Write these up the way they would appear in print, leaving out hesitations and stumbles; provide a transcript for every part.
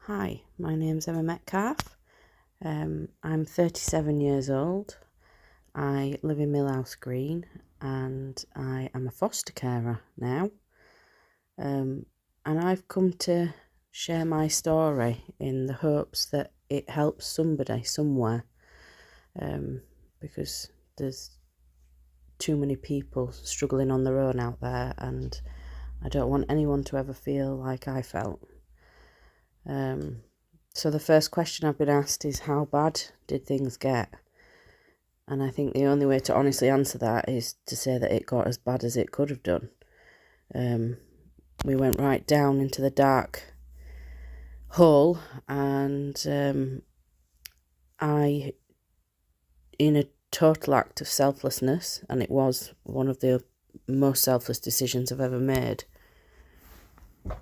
Hi, my name's Emma Metcalf. I'm 37 years old. I live in Millhouse Green and I am a foster carer now. And I've come to share my story in the hopes that it helps somebody somewhere, because there's too many people struggling on their own out there, and I don't want anyone to ever feel like I felt. So the first question I've been asked is, how bad did things get? And I think the only way to honestly answer that is to say that it got as bad as it could have done. We went right down into the dark hole, and I, in a total act of selflessness, and it was one of the most selfless decisions I've ever made,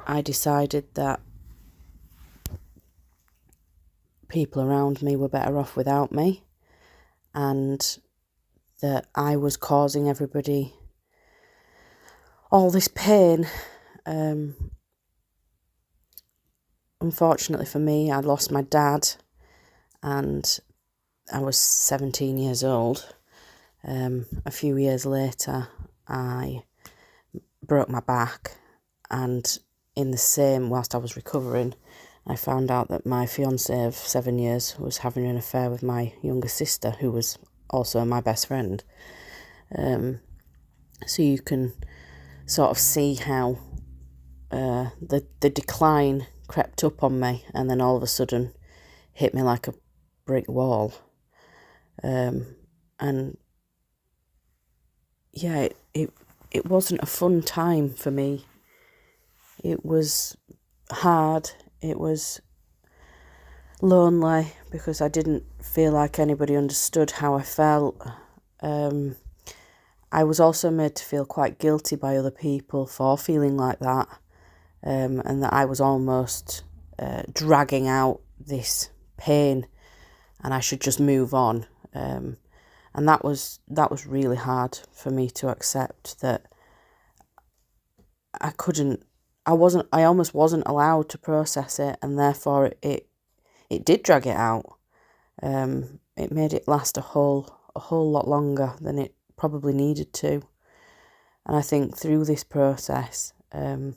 I decided that people around me were better off without me, and that I was causing everybody all this pain. Unfortunately for me, I lost my dad, and I was 17 years old. A few years later, I broke my back, and whilst I was recovering, I found out that my fiancé of 7 years was having an affair with my younger sister, who was also my best friend. So you can sort of see how the decline crept up on me, and then all of a sudden hit me like a brick wall. And yeah, it wasn't a fun time for me. It was hard. It was lonely because I didn't feel like anybody understood how I felt. I was also made to feel quite guilty by other people for feeling like that, and that I was almost dragging out this pain and I should just move on. And that was really hard for me to accept, that I almost wasn't allowed to process it, and therefore it did drag it out. It made it last a whole lot longer than it probably needed to. And I think through this process, one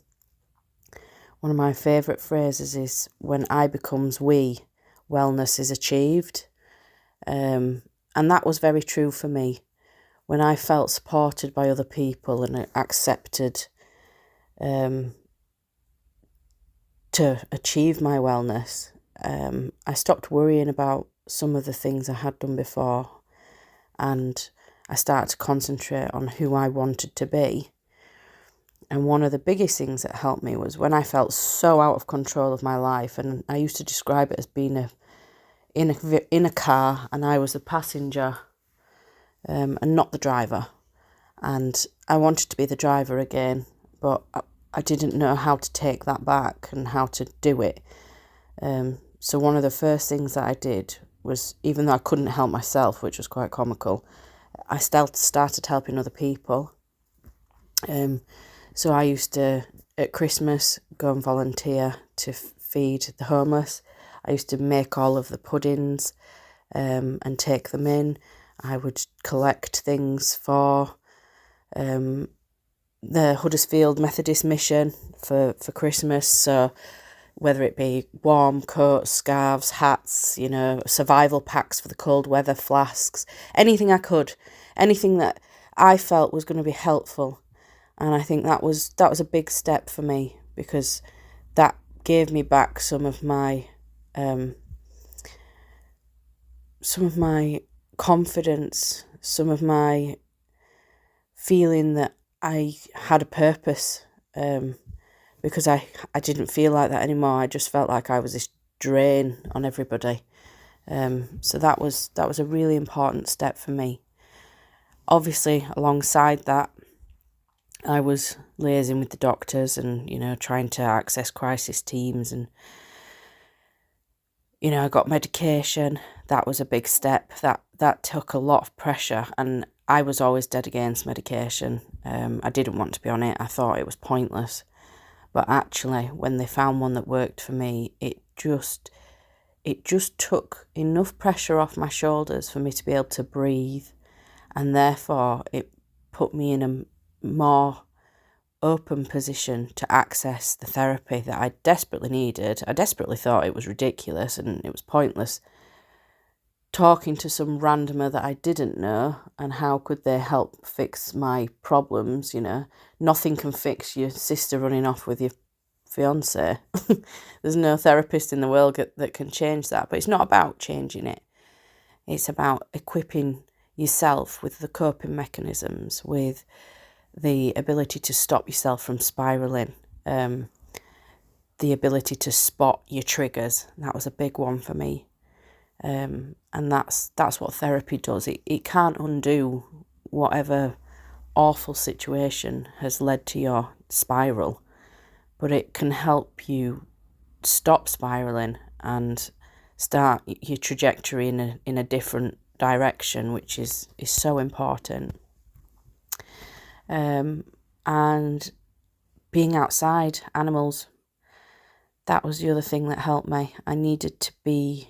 of my favourite phrases is, when I becomes we, wellness is achieved. And that was very true for me. When I felt supported by other people and accepted to achieve my wellness, I stopped worrying about some of the things I had done before, and I started to concentrate on who I wanted to be. And one of the biggest things that helped me was when I felt so out of control of my life, and I used to describe it as being in a car, and I was the passenger, and not the driver. And I wanted to be the driver again, but I didn't know how to take that back and how to do it. So one of the first things that I did was, even though I couldn't help myself, which was quite comical, I started helping other people. So I used to, at Christmas, go and volunteer to feed the homeless. I used to make all of the puddings and take them in. I would collect things for the Huddersfield Methodist Mission for Christmas. So whether it be warm coats, scarves, hats, survival packs for the cold weather, flasks, anything I could, anything that I felt was going to be helpful. And I think that was a big step for me, because that gave me back some of my confidence, some of my feeling that I had a purpose, because I didn't feel like that anymore. I just felt like I was this drain on everybody. So that was a really important step for me. Obviously, alongside that, I was liaising with the doctors and, trying to access crisis teams, and, I got medication. That was a big step. That took a lot of pressure, and I was always dead against medication. I didn't want to be on it. I thought it was pointless. But actually, when they found one that worked for me, it just took enough pressure off my shoulders for me to be able to breathe, and therefore it put me in a more open position to access the therapy that I desperately needed. I desperately thought it was ridiculous and it was pointless talking to some randomer that I didn't know, and how could they help fix my problems, Nothing can fix your sister running off with your fiance. There's no therapist in the world that can change that, but it's not about changing it. It's about equipping yourself with the coping mechanisms, with the ability to stop yourself from spiralling, the ability to spot your triggers. That was a big one for me. And that's what therapy does. It can't undo whatever awful situation has led to your spiral, but it can help you stop spiraling and start your trajectory in a different direction, which is so important. And being outside, animals, that was the other thing that helped me. I needed to be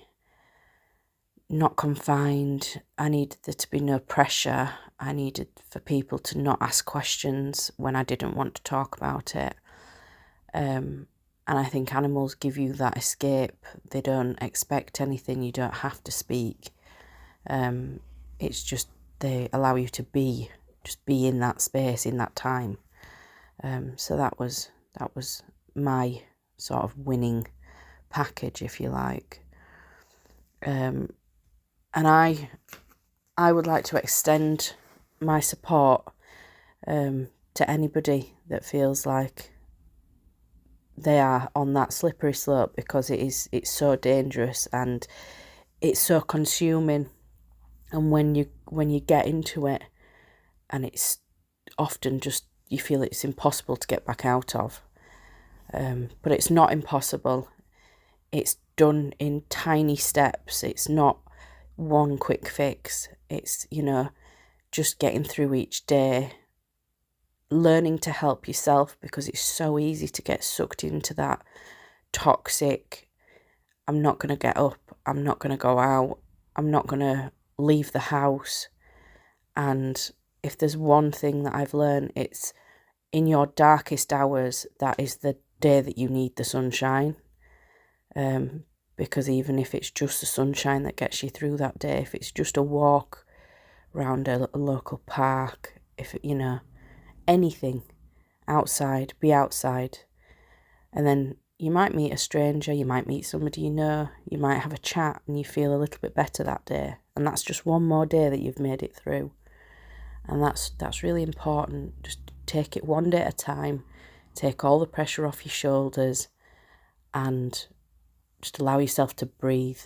not confined. I needed there to be no pressure. I needed for people to not ask questions when I didn't want to talk about it. And I think animals give you that escape. They don't expect anything. You don't have to speak. It's just they allow you to just be in that space, in that time. So that was my sort of winning package, if you like. And I would like to extend my support to anybody that feels like they are on that slippery slope, because it's so dangerous and it's so consuming. And when you get into it, and it's often just, you feel it's impossible to get back out of. But it's not impossible. It's done in tiny steps. It's not one quick fix. It's, just getting through each day, learning to help yourself, because it's so easy to get sucked into that toxic, I'm not going to get up, I'm not going to go out, I'm not going to leave the house. And if there's one thing that I've learned, it's in your darkest hours, that is the day that you need the sunshine. Because even if it's just the sunshine that gets you through that day, if it's just a walk around a local park, if anything outside, be outside. And then you might meet a stranger, you might meet somebody you might have a chat and you feel a little bit better that day. And that's just one more day that you've made it through. And that's really important. Just take it one day at a time, take all the pressure off your shoulders, and just allow yourself to breathe.